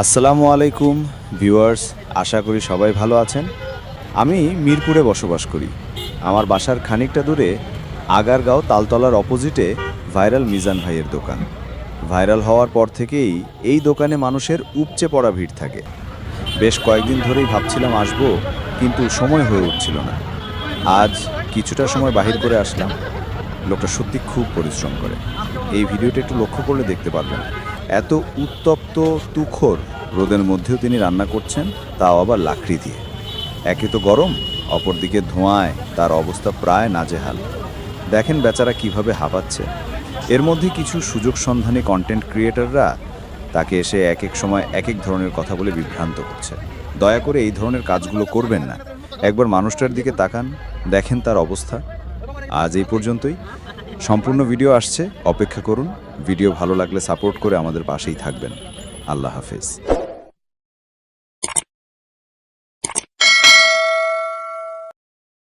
আসসালামু আলাইকুম ভিউয়ার্স, আশা করি সবাই ভালো আছেন। আমি মিরপুরে বসবাস করি। আমার বাসার খানিকটা দূরে আগারগাঁও তালতলার অপোজিটে ভাইরাল মিজান ভাইয়ের দোকান। ভাইরাল হওয়ার পর থেকেই এই দোকানে মানুষের উপচে পড়া ভিড় থাকে। বেশ কয়েকদিন ধরেই ভাবছিলাম আসবো, কিন্তু সময় হয়ে উঠছিল না। আজ কিছুটা সময় বাহির করে আসলাম। লোকটা সত্যি খুব পরিশ্রম করে। এই ভিডিওটা একটু লক্ষ্য করলে দেখতে পারবেন, এত উত্তপ্ত তুখর রোদের মধ্যেও তিনি রান্না করছেন, তাও আবার লাকড়ি দিয়ে। একে তো গরম, অপরদিকে ধোঁয়ায় তার অবস্থা প্রায় নাজেহাল। দেখেন বেচারা কিভাবে হাঁপাচ্ছে। এর মধ্যে কিছু সুযোগ সন্ধানী কন্টেন্ট ক্রিয়েটররা তাকে এসে এক এক সময় এক এক ধরনের কথা বলে বিভ্রান্ত করছে। দয়া করে এই ধরনের কাজগুলো করবেন না। একবার মানুষটার দিকে তাকান, দেখেন তার অবস্থা। আজ এই পর্যন্তই। সম্পূর্ণ ভিডিও আসছে, অপেক্ষা করুন। ভিডিও ভালো লাগলে সাপোর্ট করে আমাদের পাশেই থাকবেন। আল্লাহ হাফেজ।